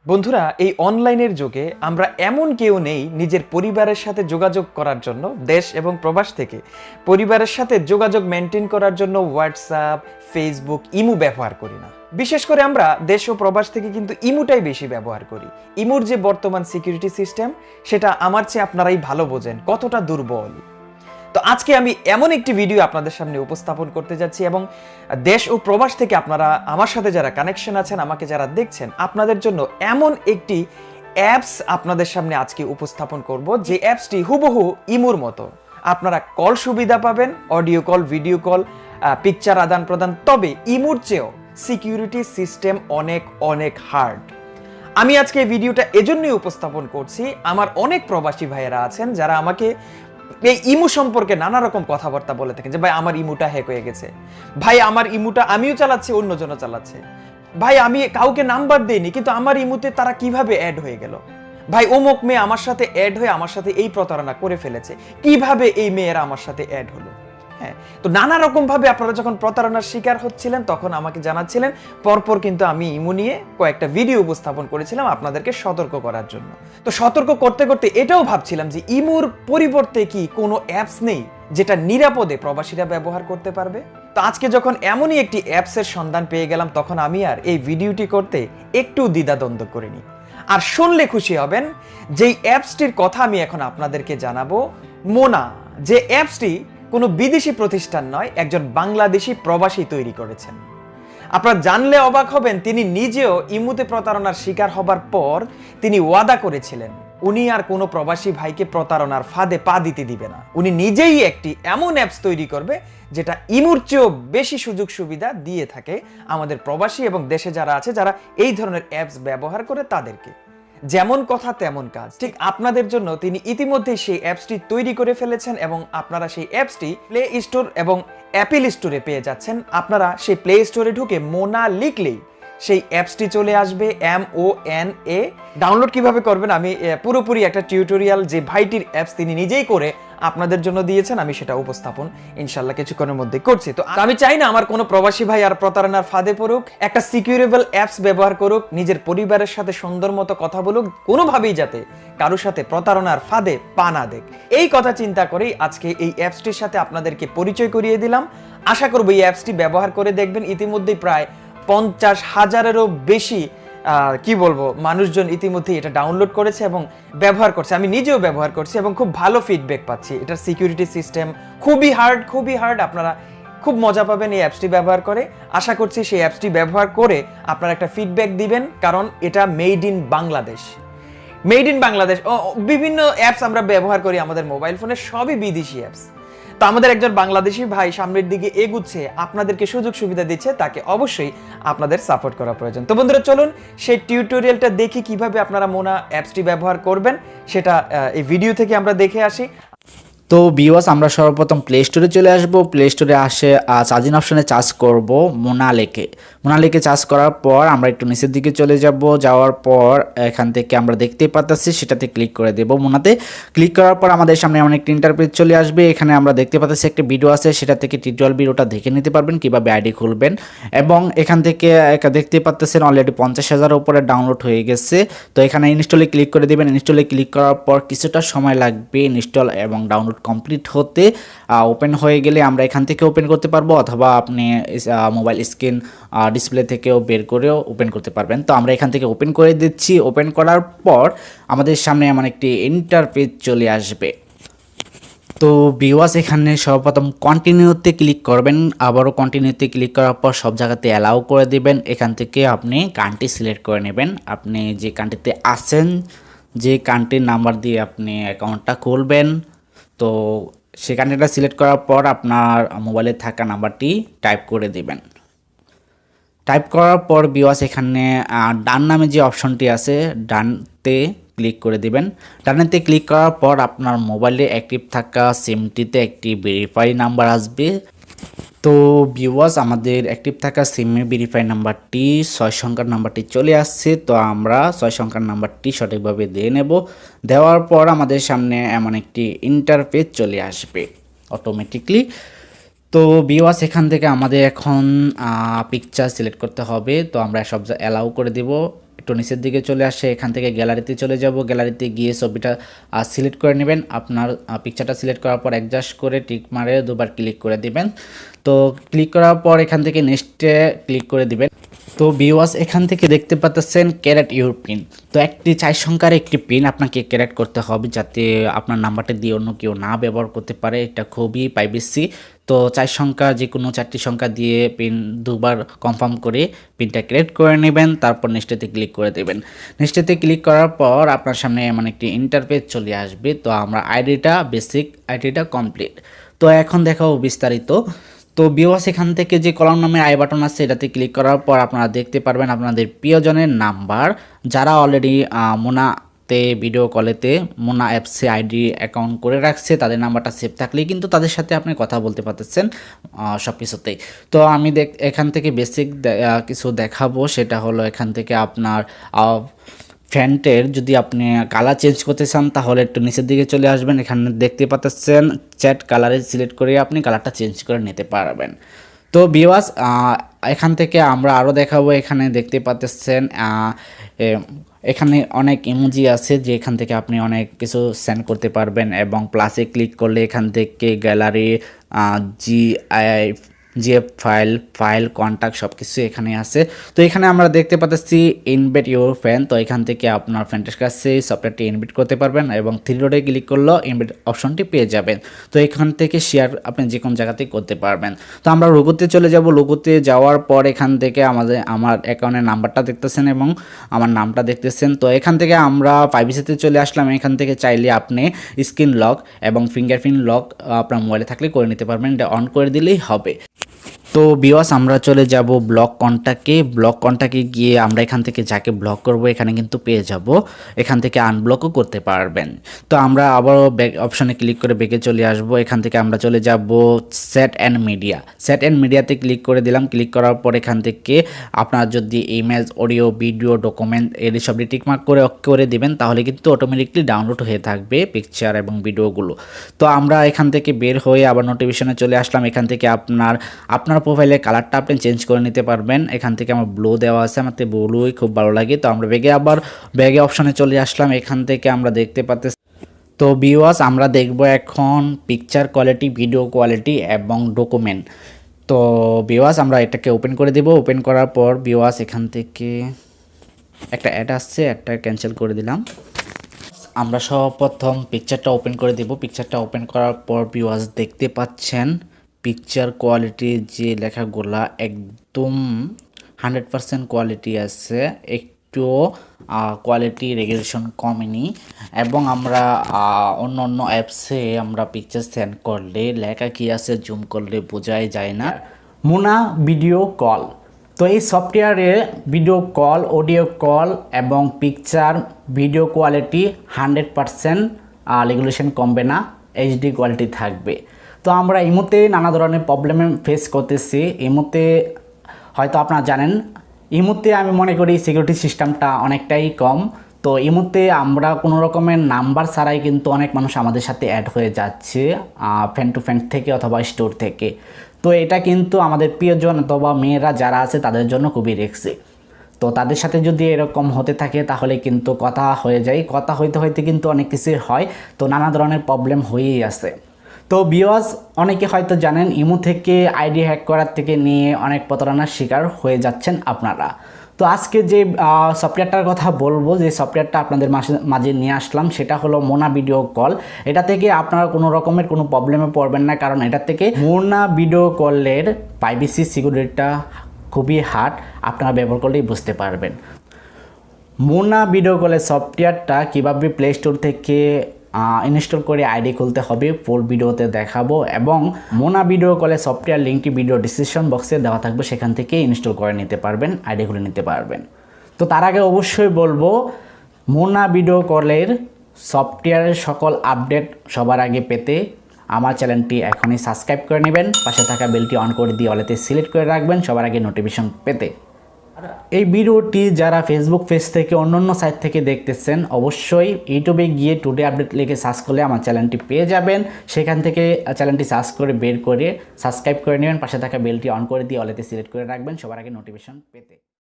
বন্ধুরা, এই অনলাইনের যুগে আমরা এমন কেউ নেই নিজের পরিবারের সাথে যোগাযোগ করার জন্য দেশ এবং প্রবাস থেকে পরিবারের সাথে যোগাযোগ মেনটেন করার জন্য হোয়াটসঅ্যাপ, ফেসবুক, ইমো ব্যবহার করি না। বিশেষ করে আমরা দেশ ও প্রবাস থেকে কিন্তু ইমোটাই বেশি ব্যবহার করি। ইমোর যে বর্তমান সিকিউরিটি সিস্টেম, সেটা আমার চেয়ে আপনারাই ভালো বোঝেন কতটা দুর্বল। তো আজকে আমি এমন একটি ভিডিও আপনাদের সামনে উপস্থাপন করতে যাচ্ছি এবং দেশ ও প্রবাস থেকে আপনারা আমার সাথে যারা কানেকশন আছেন, আমাকে যারা দেখছেন, আপনাদের জন্য এমন একটি অ্যাপস আপনাদের সামনে আজকে উপস্থাপন করব, যে অ্যাপসটি হুবহু ইমোর মতো। আপনারা কল সুবিধা পাবেন, audio call, video call, picture আদান প্রদান। তবে ইমোর চেয়েও সিকিউরিটি সিস্টেম অনেক অনেক হার্ড। আমি আজকে এই ভিডিওটা এজন্যই উপস্থাপন করছি, আমার অনেক প্রবাসী ভাইয়েরা আছেন যারা আমাকে এই ইমু সম্পর্কে নানা রকম কথাবার্তা বলে থাকেন যে ভাই আমার ইমুটা হ্যাক হয়ে গেছে, ভাই আমার ইমুটা আমিও চালাচ্ছি, অন্যজনও চালাচ্ছে, ভাই আমি কাউকে নাম্বার দেইনি কিন্তু আমার ইমুতে তারা কিভাবে অ্যাড হয়ে গেল, ভাই অমুক মেয়ে আমার সাথে অ্যাড হয়ে আমার সাথে এই প্রতারণা করে ফেলেছে, কিভাবে এই মেয়েরা আমার সাথে অ্যাড হলো। হ্যাঁ, তো নানা রকম ভাবে আপনারা যখন প্রতারণার শিকার হচ্ছিলেন তখন আমাকে জানাচ্ছিলেন। পরপর কিন্তু আমি ইমু নিয়ে কয়েকটা ভিডিও উপস্থাপন করেছিলাম আপনাদেরকে সতর্ক করার জন্য। তো সতর্ক করতে করতে এটাও ভাবছিলাম যে ইমুর পরিবর্তে কি কোনো অ্যাপস নেই যেটা নিরাপদে প্রবাসীরা ব্যবহার করতে পারবে। তো আজকে যখন এমনই একটি অ্যাপসের সন্ধান পেয়ে গেলাম, তখন আমি আর এই ভিডিওটি করতে একটু দ্বিধাদ্বন্দ্ব করিনি। আর শুনলে খুশি হবেন, যেই অ্যাপসটির কথা আমি এখন আপনাদেরকে জানাবো, মোনা, যে অ্যাপসটি কোনো বিদেশি প্রতিষ্ঠান নয়, একজন বাংলাদেশি প্রবাসী তৈরি করেছেন। আপনারা জানলে অবাক হবেন, তিনি নিজেও ইমুতে প্রতারণার শিকার হবার পর তিনি ওয়াদা করেছিলেন উনি আর কোনো প্রবাসী ভাইকে প্রতারণার ফাঁদে পা দিতে দিবে না। উনি নিজেই একটি এমন অ্যাপস তৈরি করবে যেটা ইমুর চেয়েও বেশি সুযোগ সুবিধা দিয়ে থাকে আমাদের প্রবাসী এবং দেশে যারা আছে, যারা এই ধরনের অ্যাপস ব্যবহার করে তাদেরকে। যেমন কথা তেমন কাজ, ঠিক আপনাদের জন্য তিনি ইতিমধ্যেই সেই অ্যাপসটি তৈরি করে ফেলেছেন এবং আপনারা সেই অ্যাপসটি প্লে স্টোর এবং অ্যাপেল স্টোরে পেয়ে যাচ্ছেন। আপনারা সেই প্লে স্টোরে ঢুকে মোনা লিখলেই সেই অ্যাপসটি চলে আসবে, MONA। ডাউনলোড কিভাবে করবেন আমি পুরোপুরি একটা টিউটোরিয়াল, যে ভাইটির অ্যাপস তিনি নিজেই করে আপনাদের জন্য দিয়েছেন, আমি সেটা উপস্থাপন ইনশাল্লাহ কিছুক্ষণের মধ্যে করছি। তো আমি চাই না আমার কোনো প্রবাসী ভাই আর প্রতারণার ফাঁদে পড়ুক, একটা সিকিউরেবল অ্যাপস ব্যবহার করুক, নিজের পরিবারের সাথে সুন্দর মতো কথা বলুক, কোনোভাবেই যাতে কারোর সাথে প্রতারণার ফাঁদে পা না দেখ। এই কথা চিন্তা করেই আজকে এই অ্যাপসটির সাথে আপনাদেরকে পরিচয় করিয়ে দিলাম। আশা করব এই অ্যাপসটি ব্যবহার করে দেখবেন। ইতিমধ্যেই প্রায় 50,000-এরও বেশি কি বলবো মানুষজন ইতিমধ্যে এটা ডাউনলোড করেছে এবং ব্যবহার করছে। আমি নিজেও ব্যবহার করছি এবং খুব ভালো ফিডব্যাক পাচ্ছি। এটার সিকিউরিটি সিস্টেম খুবই হার্ড। আপনারা খুব মজা পাবেন এই অ্যাপসটি ব্যবহার করে। আশা করছি সেই অ্যাপসটি ব্যবহার করে আপনারা একটা ফিডব্যাক দিবেন, কারণ এটা মেড ইন বাংলাদেশ। বিভিন্ন অ্যাপস আমরা ব্যবহার করি আমাদের মোবাইল ফোনে, সবই বিদেশি অ্যাপস। তো আমাদের একজন বাংলাদেশি ভাই সামনের দিকে এগুচ্ছে, আপনাদেরকে সুযোগ সুবিধা দিচ্ছে, তাকে অবশ্যই আপনাদের সাপোর্ট করা প্রয়োজন। তো বন্ধুরা, চলুন সেই টিউটোরিয়ালটা দেখি কিভাবে আপনারা মোনা অ্যাপসটি ব্যবহার করবেন, সেটা এই ভিডিও থেকে আমরা দেখে আসি। তো ভিউয়ার্স, আমরা সর্বপ্রথম প্লে স্টোরে চলে আসব। প্লে স্টোরে আসে চার্জিং অপশানে চার্জ করব মোনালিকে চার্জ করার পর আমরা একটু নিচের দিকে চলে যাব। যাওয়ার পর এখান থেকে আমরা দেখতেই পাচ্ছি, সেটাতে ক্লিক করে দেব। মোনাতে ক্লিক করার পর আমাদের সামনে এমন একটি ইন্টারফেস চলে আসবে। এখানে আমরা দেখতে পাচ্ছি একটা ভিডিও আছে, সেটা থেকে টিউটোরিয়াল ভিডিওটা দেখে নিতে পারবেন কিভাবে আইডি খুলবেন। এবং এখান থেকে দেখতে পাচ্ছেন অলরেডি 50,000 উপরে ডাউনলোড হয়ে গেছে। তো এখানে ইনস্টলে ক্লিক করে দেবেন। ইনস্টলে ক্লিক করার পর কিছুটা সময় লাগবে ইনস্টল এবং ডাউনলোড কমপ্লিট হতে। ওপেন হয়ে গেলে আমরা এখান থেকে ওপেন করতে পারবো, অথবা আপনি মোবাইল স্ক্রিন ডিসপ্লে থেকেও বের করেও ওপেন করতে পারবেন। তো আমরা এখান থেকে ওপেন করে দিচ্ছি। ওপেন করার পর আমাদের সামনে এমন একটি ইন্টারফেস চলে আসবে। তো ভিউয়ার্স, এখানে সর্বপ্রথম কন্টিনিউতে ক্লিক করবেন। আবারও কন্টিনিউতে ক্লিক করার পর সব জায়গাতে অ্যালাউ করে দিবেন। এখান থেকে আপনি কান্ট্রি সিলেক্ট করে নেবেন। আপনি যে কান্ট্রিতে আছেন, যে কান্ট্রির নাম্বার দিয়ে আপনি অ্যাকাউন্টটা খুলবেন, তো সেই কান্ট্রিটা সিলেক্ট করার পর আপনার মোবাইলে থাকা নাম্বারটি টাইপ করে দিবেন। টাইপ করার পর ভিউয়ার্স, এখানে ডান নামে যে অপশনটি আছে, ডানতে ক্লিক করে দিবেন। ডানেতে ক্লিক করার পর আপনার মোবাইলে অ্যাক্টিভ থাকা সিমটিতে একটি ভেরিফাই নাম্বার আসবে। তো ভিউয়ার্স, আমাদের অ্যাক্টিভ থাকা সিমে ভেরিফাই নাম্বারটি 6 সংখ্যার নাম্বারটি চলে আসছে। তো আমরা 6 সংখ্যার নাম্বারটি সঠিকভাবে দিয়ে নেব। দেওয়ার পর আমাদের সামনে এমন একটি ইন্টারফেস চলে আসবে অটোমেটিকলি। তো ভিউয়ার্স, এখান থেকে আমাদের এখন পিকচার সিলেক্ট করতে হবে। তো আমরা সব অ্যালাউ করে দেব। একটু নিচের দিকে চলে আসে, এখান থেকে গ্যালারিতে চলে যাব। গ্যালারিতে গিয়ে ছবিটা সিলেক্ট করে নেবেন। আপনার পিকচারটা সিলেক্ট করার পর অ্যাডজাস্ট করে টিক মারে দুবার ক্লিক করে দিবেন। তো ক্লিক করার পর এখান থেকে নেক্সটে ক্লিক করে দিবেন। তো ভিউয়ার্স এখান থেকে দেখতে পাচ্ছেন ক্যারেট ইউর পিন। তো একটি 4 সংখ্যার একটি পিন আপনাকে ক্যারেট করতে হবে, যাতে আপনার নাম্বারটা দিয়ে অন্য কেউ না ব্যবহার করতে পারে। এটা খুবই প্রাইভেসি। তো 4 সংখ্যা, যে কোনো 4টি সংখ্যা দিয়ে পিন দুবার কনফার্ম করে পিনটা ক্রিয়েট করে নেবেন। তারপর নেক্সটেতে ক্লিক করে দেবেন। নেক্সটেতে ক্লিক করার পর আপনার সামনে এমন একটি ইন্টারফেস চলে আসবে। তো আমরা আইডিটা, বেসিক আইডিটা কমপ্লিট। তো এখন দেখাবো বিস্তারিত। তো ভিউয়ার্স এখান থেকে যে কলাম নামের আই বাটন আছে এটাতে ক্লিক করার পর আপনারা দেখতে পারবেন আপনাদের প্রিয়জনের নাম্বার, যারা অলরেডি মোনাতে ভিডিও কলেতে মোনা অ্যাপসে আইডি অ্যাকাউন্ট করে রাখছে, তাদের নাম্বারটা সেভ থাকলেই কিন্তু তাদের সাথে আপনি কথা বলতে পারতেছেন সব কিছুতেই। তো আমি এখান থেকে বেসিক কিছু দেখাবো। সেটা হলো এখান থেকে আপনার ফ্যান্টের যদি আপনি কালার চেঞ্জ করতে চান তাহলে একটু নিচের দিকে চলে আসবেন। এখানে দেখতে পাচ্ছেন চ্যাট কালারে সিলেক্ট করে আপনি কালারটা চেঞ্জ করে নিতে পারবেন। তো ভিউয়ার্স এখান থেকে আমরা আরও দেখাবো। এখানে দেখতে পাচ্ছেন এখানে অনেক ইমোজি আছে, যে এখান থেকে আপনি অনেক কিছু সেন্ড করতে পারবেন, এবং প্লাসে ক্লিক করলে এখান থেকে গ্যালারি, জিএফ ফাইল কন্ট্যাক্ট সব কিছু এখানে আছে। তো এখানে আমরা দেখতে পাচ্ছি ইনভাইট ইউর ফ্রেন্ড। তো এখান থেকে আপনার ফ্রেন্ডের কাছে সফটওয়্যারটি ইনভাইট করতে পারবেন, এবং থ্রি ডটে ক্লিক করলেও ইনভাইট অপশনটি পেয়ে যাবেন। তো এখান থেকে শেয়ার আপনি যে কোনো জায়গাতেই করতে পারবেন। তো আমরা লোগোতে চলে যাব। লোগোতে যাওয়ার পর এখান থেকে আমার অ্যাকাউন্টের নাম্বারটা দেখতেছেন এবং আমার নামটা দেখতেছেন। তো এখান থেকে আমরা প্রাইভেসিতে চলে আসলাম। এখান থেকে চাইলে আপনি স্ক্রিন লক এবং ফিঙ্গারপ্রিন্ট লক আপনার মোবাইলে থাকলে করে নিতে পারবেন, এটা অন করে দিলেই হবে। তো ভিউয়ার্স আমরা চলে যাব ব্লক কন্টাক্টে গিয়ে আমরা এখান থেকে যাকে ব্লক করব এখানে কিন্তু পেয়ে যাব। এখান থেকে আনব্লকও করতে পারবেন। তো আমরা আবারও ব্যাক অপশনে ক্লিক করে ব্যাকে চলে আসব। এখান থেকে আমরা চলে যাব সেট অ্যান্ড মিডিয়াতে ক্লিক করে দিলাম। ক্লিক করার পর এখান থেকে আপনার যদি ইমেজ, অডিও, ভিডিও, ডকুমেন্ট এর সবটি টিকমার্ক করে অক করে দিবেন, তাহলে কিন্তু অটোমেটিকলি ডাউনলোড হয়ে থাকবে পিকচার এবং ভিডিওগুলো। তো আমরা এখান থেকে বের হয়ে আবার নোটিফিকেশনে চলে আসলাম। এখান থেকে আপনার প্রোফাইলের কালারটা আপনি চেঞ্জ করে নিতে পারবেন। এখান থেকে আমার ব্লু দেওয়া আছে, আমার তো ব্লুই খুব ভালো লাগে। তো আমরা ব্যাগে অপশনে চলে আসলাম। এখান থেকে আমরা দেখতে পাচ্ছি। তো ভিউয়ার্স আমরা দেখব এখন পিকচার কোয়ালিটি, ভিডিও কোয়ালিটি এবং ডকুমেন্ট। তো ভিউয়ার্স আমরা এটাকে ওপেন করে দেব। ওপেন করার পর ভিউয়ার্স এখান থেকে একটা অ্যাড আসছে, অ্যাডটা ক্যান্সেল করে দিলাম। আমরা সর্বপ্রথম পিকচারটা ওপেন করে দেব। পিকচারটা ওপেন করার পর ভিউয়ার্স দেখতে পাচ্ছেন পিকচার কোয়ালিটি যে লেখাগুলা একদম 100% কোয়ালিটি আছে, একটু কোয়ালিটি রেগুলেশন কমেনি। এবং আমরা অন্য অ্যাপসে আমরা পিকচার সেন্ড করলে লেখা কী আছে জুম করলে বোঝাই যায় না। Mona video call. তো এই সফটওয়্যারে ভিডিও কল, অডিও কল এবং পিকচার ভিডিও কোয়ালিটি 100% রেগুলেশন কমবে না, এইচডি কোয়ালিটি থাকবে। তো আমরা ইমোতে নানা ধরনের প্রবলেমে ফেস করতেছি। ইমোতে হয়তো আপনারা জানেন, ইমোতে আমি মনে করি সিকিউরিটি সিস্টেমটা অনেকটাই কম। তো ইমোতে আমরা কোনো রকমের নাম্বার ছাড়াই কিন্তু অনেক মানুষ আমাদের সাথে অ্যাড হয়ে যাচ্ছে ফ্রেন্ড টু ফ্রেন্ড থেকে অথবা স্টোর থেকে। তো এটা কিন্তু আমাদের প্রিয়জন অথবা মেয়েরা যারা আছে তাদের জন্য খুবই রিস্কি। তো তাদের সাথে যদি এরকম হতে থাকে তাহলে কিন্তু কথা হয়ে যায়, কথা হইতে হইতে কিন্তু অনেক কিছুই হয়। তো নানা ধরনের প্রবলেম হয়েই আছে। তো ভিউয়ার্স অনেকে হয়তো জানেন ইমো থেকে আইডি হ্যাক করার থেকে নিয়ে অনেক প্রতারণার শিকার হয়ে যাচ্ছেন আপনারা। তো আজকে যে সফটওয়্যারটার কথা বলবো, যে সফটওয়্যারটা আপনাদের মাঝে নিয়ে আসলাম, সেটা হলো মোনা ভিডিও কল। এটা থেকে আপনারা কোনো রকমের কোনো প্রবলেমে পড়বেন না, কারণ এটা থেকে মোনা ভিডিও কলের প্রাইভেসি সিকিউরিটিটা খুবই হার্ড, আপনারা ব্যবহার করলেই বুঝতে পারবেন। মোনা ভিডিও কলের সফটওয়্যারটা কীভাবে প্লে স্টোর থেকে ইনস্টল করে আইডি খুলতে হবে ফুল ভিডিওতে দেখাবো, এবং মোনা ভিডিও কলের সফটওয়্যার লিঙ্কটি ভিডিও ডিসক্রিপশন বক্সে দেওয়া থাকবে, সেখান থেকে ইনস্টল করে নিতে পারবেন, আইডি খুলে নিতে পারবেন। তো তার আগে অবশ্যই বলবো মোনা ভিডিও কলের সফটওয়্যারের সকল আপডেট সবার আগে পেতে আমার চ্যানেলটি এখনই সাবস্ক্রাইব করে নেবেন, পাশে থাকা বেলটি অন করে দিয়ে অলেতে সিলেক্ট করে রাখবেন সবার আগে নোটিফিকেশন পেতে। এই ভিডিওটি যারা ফেসবুক পেজ থেকে অন্যান্য সাইট থেকে দেখতেছেন অবশ্যই ইউটিউবে গিয়ে টুডে আপডেট লিখে সার্চ করলে আমার চ্যানেলটি পেয়ে যাবেন, সেখান থেকে চ্যানেলটি সার্চ করে বের করে সাবস্ক্রাইব করে নেবেন, পাশে থাকা বেলটি অন করে দিয়ে অলেতে সিলেক্ট করে রাখবেন সবার আগে নোটিফিকেশন পেতে।